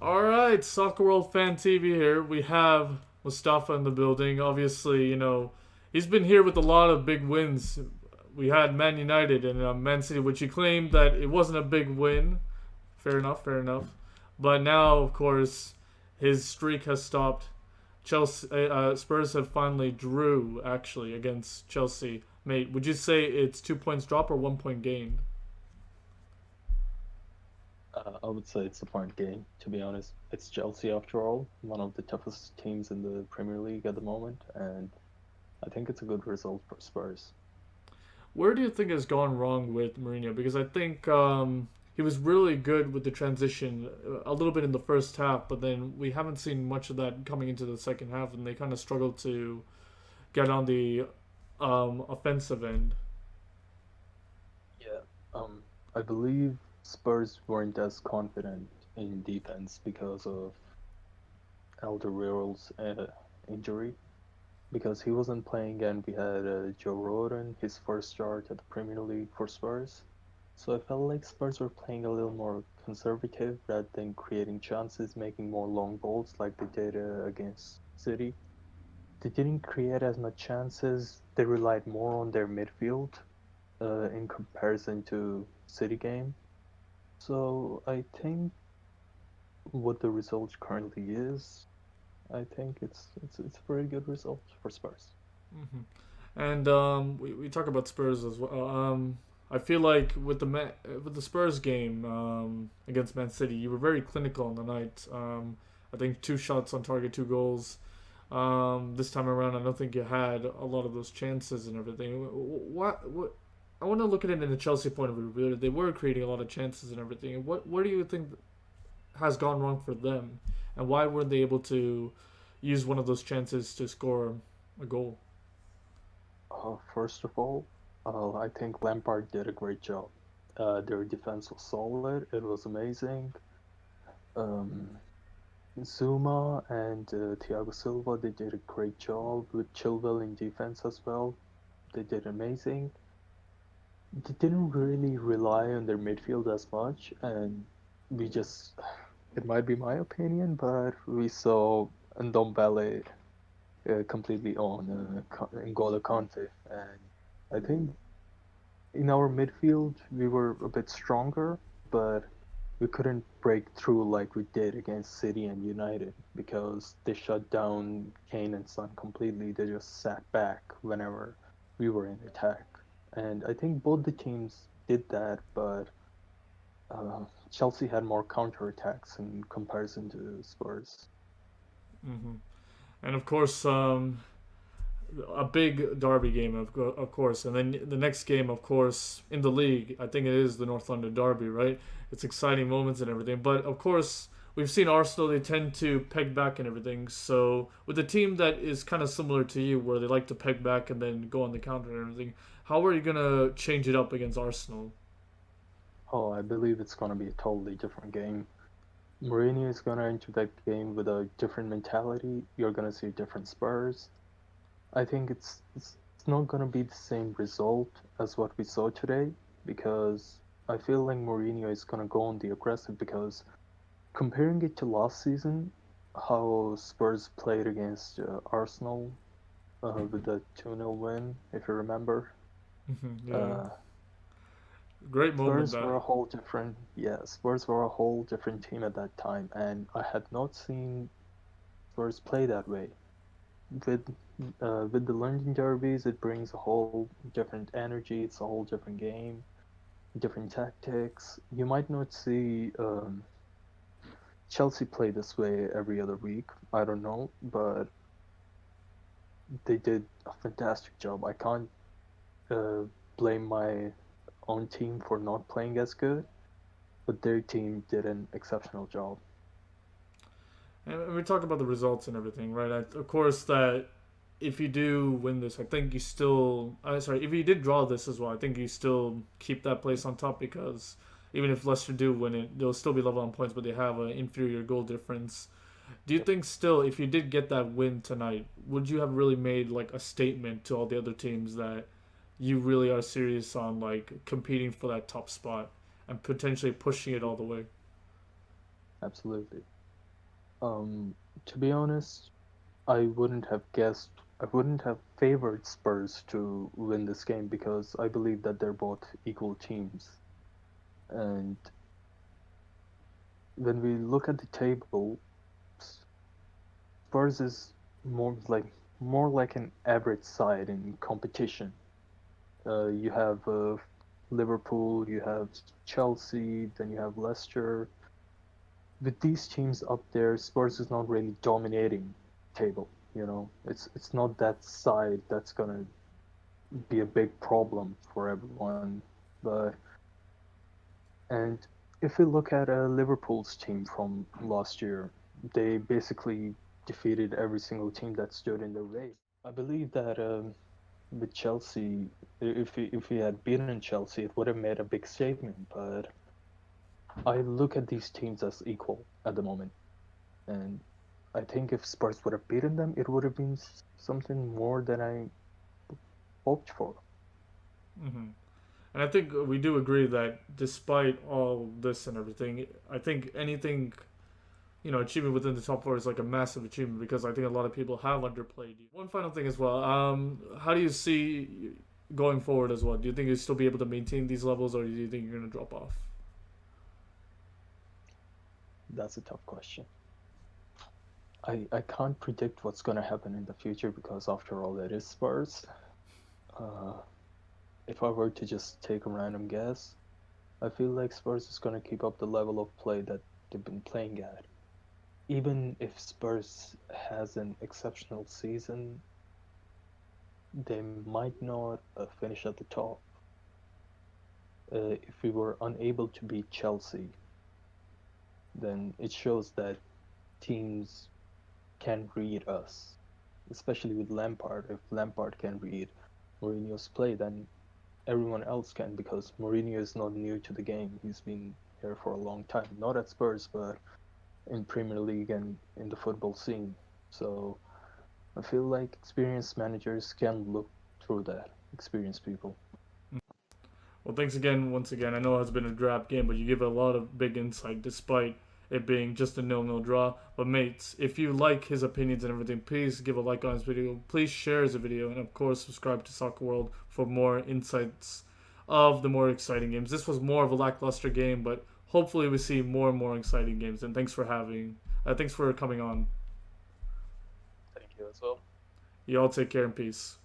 Alright, Soccerworld Fan TV here. We have Mustafa in the building. Obviously, he's been here with a lot of big wins. We had Man United and Man City, which he claimed that it wasn't a big win. Fair enough, fair enough. But now, of course, his streak has stopped. Spurs have finally drew, actually, against Chelsea. Mate, would you say it's 2 points drop or 1 point gain? I would say it's a point game, to be honest. It's Chelsea after all, one of the toughest teams in the Premier League at the moment, and I think it's a good result for Spurs. Where do you think has gone wrong with Mourinho? Because I think he was really good with the transition a little bit in the first half, but then we haven't seen much of that coming into the second half, and they kind of struggled to get on the offensive end. Yeah. I believe Spurs weren't as confident in defense because of Alderweireld's injury, because he wasn't playing and we had Joe Rodon, his first start at the Premier League for Spurs. So I felt like Spurs were playing a little more conservative rather than creating chances, making more long balls like they did against City. They didn't create as much chances. They relied more on their midfield in comparison to City game. So I think what the result currently is, I think it's a very good result for Spurs. Hmm. And we talk about Spurs as well. I feel like with the Spurs game against Man City, you were very clinical on the night. I think 2 shots on target, 2 goals. This time around, I don't think you had a lot of those chances and everything. What I want to look at it in the Chelsea point of view. They were creating a lot of chances and everything. What do you think has gone wrong for them, and why weren't they able to use one of those chances to score a goal? First of all, I think Lampard did a great job. Their defense was solid. It was amazing. Um, Zuma and Thiago Silva, they did a great job with Chilwell in defense as well. They did amazing. They didn't really rely on their midfield as much, and we just, it might be my opinion, but we saw Ndombele completely on N'Golo Kante, and I think in our midfield we were a bit stronger, but we couldn't break through like we did against City and United because they shut down Kane and Son completely. They just sat back whenever we were in attack. And I think both the teams did that, but Chelsea had more counterattacks in comparison to Spurs. Hmm. And of course, a big derby game, of course, and then the next game, of course, in the league. I think it is the North London derby, right? It's exciting moments and everything, but of course, we've seen Arsenal. They tend to peg back and everything. So with a team that is kind of similar to you, where they like to peg back and then go on the counter and everything, how are you gonna change it up against Arsenal? Oh, I believe it's going to be a totally different game. Mourinho is going to enter that game with a different mentality. You're going to see different Spurs. I think it's not going to be the same result as what we saw today because I feel like Mourinho is going to go on the aggressive because comparing it to last season, how Spurs played against Arsenal with the 2-0 win, if you remember, Yeah, uh, great moment Spurs were that. a whole different, yeah, Spurs were a whole different team at that time, and I had not seen Spurs play that way. With with the London derbies, it brings a whole different energy. It's a whole different game, different tactics. You might not see Chelsea play this way every other week. I don't know, but they did a fantastic job. I can't uh, blame my own team for not playing as good, but their team did an exceptional job. And we talk about the results and everything, right? Of course, that if you do win this, I think you still. Sorry, if you did draw this as well, I think you still keep that place on top because even if Leicester do win it, they'll still be level on points, but they have an inferior goal difference. Do you Yep. think still, if you did get that win tonight, would you have really made like a statement to all the other teams that you really are serious on like competing for that top spot and potentially pushing it all the way? Absolutely. Um, to be honest, I wouldn't have guessed. I wouldn't have favored Spurs to win this game because I believe that they're both equal teams. And when we look at the table, Spurs is more like an average side in competition. You have Liverpool, you have Chelsea, then you have Leicester. With these teams up there, Spurs is not really dominating table. It's not that side that's gonna be a big problem for everyone. But and if we look at Liverpool's team from last year, they basically defeated every single team that stood in their way. I believe that with Chelsea, if we had beaten Chelsea, it would have made a big statement. But I look at these teams as equal at the moment, and I think if Spurs would have beaten them, it would have been something more than I hoped for. Hmm. And I think we do agree that despite all this and everything, I think anything, achievement within the top four is like a massive achievement because I think a lot of people have underplayed you. One final thing as well. How do you see going forward as well? Do you think you'll still be able to maintain these levels, or do you think you're gonna drop off? That's a tough question. I can't predict what's going to happen in the future because, after all, it is Spurs. Uh, if I were to just take a random guess, I feel like Spurs is going to keep up the level of play that they've been playing at. Even if Spurs has an exceptional season, they might not finish at the top. If we were unable to beat Chelsea, then it shows that teams can read us, especially with Lampard. If Lampard can read Mourinho's play, then everyone else can because Mourinho is not new to the game. He's been here for a long time, not at Spurs, but in Premier League and in the football scene. So I feel like experienced managers can look through that, experienced people. Well, thanks again, once again. I know it has been a draft game, but you give a lot of big insight despite it being just a nil-nil draw. But mates, if you like his opinions and everything, please give a like on his video. Please share his video, and of course, subscribe to Soccerworld for more insights of the more exciting games. This was more of a lackluster game, but hopefully, we see more and more exciting games. And thanks for coming on. Thank you as well. You all take care and peace.